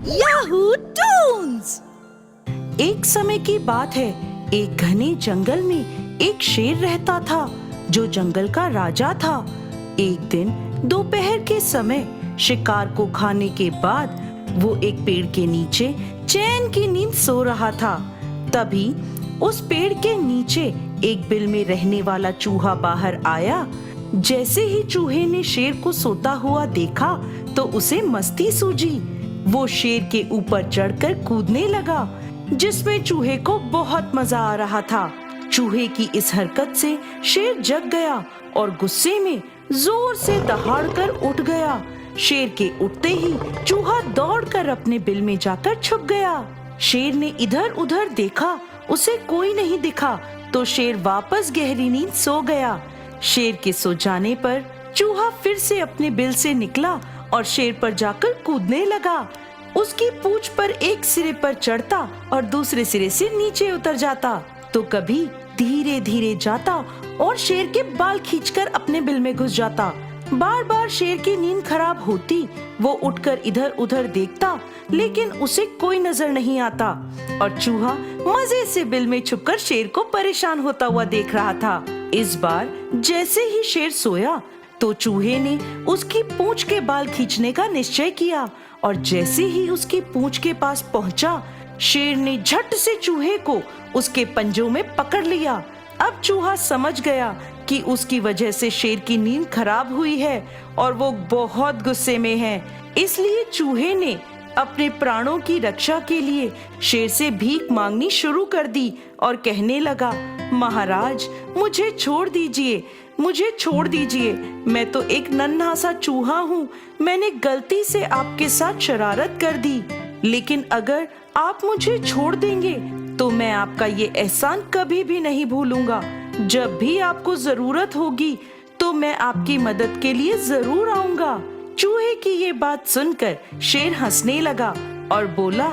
Yahoo Toons. एक समय की बात है, एक घने जंगल में एक शेर रहता था जो जंगल का राजा था। एक दिन दोपहर के समय शिकार को खाने के बाद वो एक पेड़ के नीचे चैन की नींद सो रहा था। तभी उस पेड़ के नीचे एक बिल में रहने वाला चूहा बाहर आया। जैसे ही चूहे ने शेर को सोता हुआ देखा तो उसे मस्ती सूझी। वो शेर के ऊपर चढ़कर कूदने लगा, जिसमें चूहे को बहुत मजा आ रहा था। चूहे की इस हरकत से शेर जग गया और गुस्से में जोर से दहाड़कर उठ गया। शेर के उठते ही चूहा दौड़कर अपने बिल में जाकर छुप गया। शेर ने इधर उधर देखा, उसे कोई नहीं दिखा तो शेर वापस गहरी नींद सो गया। शेर के सो जाने पर चूहा फिर से अपने बिल से निकला और शेर पर जाकर कूदने लगा। उसकी पूंछ पर एक सिरे पर चढ़ता और दूसरे सिरे से नीचे उतर जाता, तो कभी धीरे धीरे जाता और शेर के बाल खींचकर अपने बिल में घुस जाता। बार बार शेर की नींद खराब होती। वो उठकर इधर उधर देखता, लेकिन उसे कोई नजर नहीं आता और चूहा मजे से बिल में छुपकर शेर को परेशान होता हुआ देख रहा था। इस बार जैसे ही शेर सोया तो चूहे ने उसकी पूंछ के बाल खींचने का निश्चय किया और जैसे ही उसकी पूंछ के पास पहुंचा, शेर ने झट से चूहे को उसके पंजों में पकड़ लिया। अब चूहा समझ गया कि उसकी वजह से शेर की नींद खराब हुई है और वो बहुत गुस्से में है। इसलिए चूहे ने अपने प्राणों की रक्षा के लिए शेर से भीख मांगनी शुरू कर दी और कहने लगा, महाराज मुझे छोड़ दीजिए, मुझे छोड़ दीजिए। मैं तो एक नन्हा सा चूहा हूँ। मैंने गलती से आपके साथ शरारत कर दी, लेकिन अगर आप मुझे छोड़ देंगे तो मैं आपका ये एहसान कभी भी नहीं भूलूंगा। जब भी आपको जरूरत होगी तो मैं आपकी मदद के लिए जरूर आऊंगा। चूहे की ये बात सुनकर शेर हंसने लगा और बोला,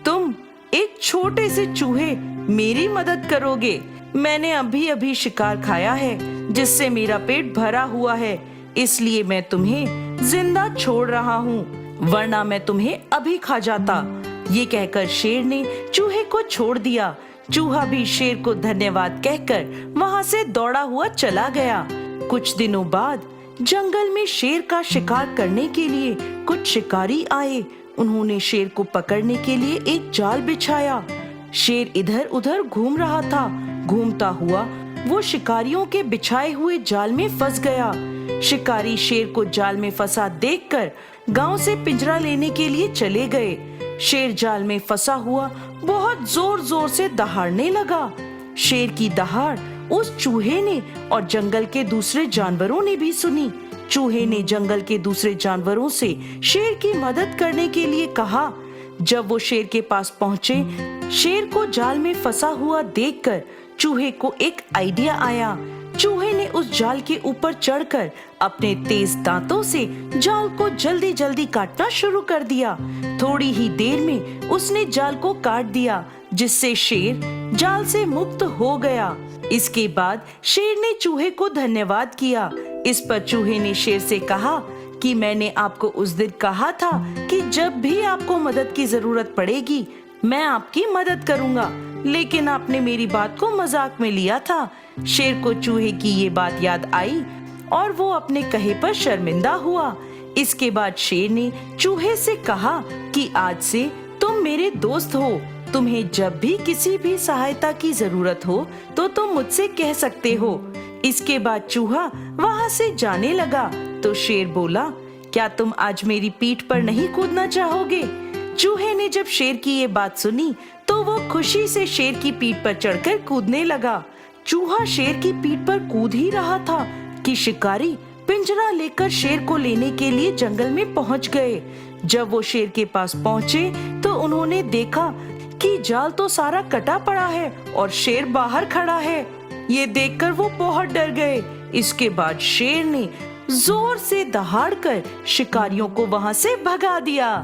तुम एक छोटे से चूहे मेरी मदद करोगे? मैंने अभी अभी शिकार खाया है जिससे मेरा पेट भरा हुआ है, इसलिए मैं तुम्हें जिंदा छोड़ रहा हूँ, वरना मैं तुम्हें अभी खा जाता। ये कहकर शेर ने चूहे को छोड़ दिया। चूहा भी शेर को धन्यवाद कहकर वहाँ से दौड़ा हुआ चला गया। कुछ दिनों बाद जंगल में शेर का शिकार करने के लिए कुछ शिकारी आए। उन्होंने शेर को पकड़ने के लिए एक जाल बिछाया। शेर इधर उधर घूम रहा था। घूमता हुआ वो शिकारियों के बिछाए हुए जाल में फंस गया। शिकारी शेर को जाल में फंसा देखकर गांव से पिंजरा लेने के लिए चले गए। शेर जाल में फंसा हुआ बहुत जोर जोर से दहाड़ने लगा। शेर की दहाड़ उस चूहे ने और जंगल के दूसरे जानवरों ने भी सुनी। चूहे ने जंगल के दूसरे जानवरों से शेर की मदद करने के लिए कहा। जब वो शेर के पास पहुंचे, शेर को जाल में फंसा हुआ देखकर चूहे को एक आइडिया आया। चूहे ने उस जाल के ऊपर चढ़कर अपने तेज दांतों से जाल को जल्दी जल्दी काटना शुरू कर दिया। थोड़ी ही देर में उसने जाल को काट दिया, जिससे शेर जाल से मुक्त हो गया। इसके बाद शेर ने चूहे को धन्यवाद किया। इस पर चूहे ने शेर से कहा कि मैंने आपको उस दिन कहा था कि जब भी आपको मदद की जरूरत पड़ेगी मैं आपकी मदद करूंगा, लेकिन आपने मेरी बात को मजाक में लिया था। शेर को चूहे की ये बात याद आई और वो अपने कहे पर शर्मिंदा हुआ। इसके बाद शेर ने चूहे से कहा कि आज से तुम मेरे दोस्त हो। तुम्हें जब भी किसी भी सहायता की जरूरत हो तो तुम मुझसे कह सकते हो। इसके बाद चूहा वहाँ से जाने लगा तो शेर बोला, क्या तुम आज मेरी पीठ पर नहीं कूदना चाहोगे? चूहे ने जब शेर की ये बात सुनी तो वो खुशी से शेर की पीठ पर चढ़कर कूदने लगा। चूहा शेर की पीठ पर कूद ही रहा था कि शिकारी पिंजरा लेकर शेर को लेने के लिए जंगल में पहुंच गए। जब वो शेर के पास पहुंचे तो उन्होंने देखा कि जाल तो सारा कटा पड़ा है और शेर बाहर खड़ा है। ये देखकर वो बहुत डर गए। इसके बाद शेर ने जोर से दहाड़कर शिकारियों को वहां से भगा दिया।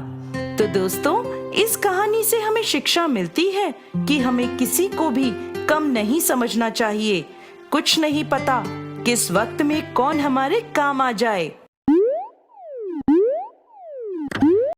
तो दोस्तों, इस कहानी से हमें शिक्षा मिलती है कि हमें किसी को भी कम नहीं समझना चाहिए। कुछ नहीं पता किस वक्त में कौन हमारे काम आ जाए।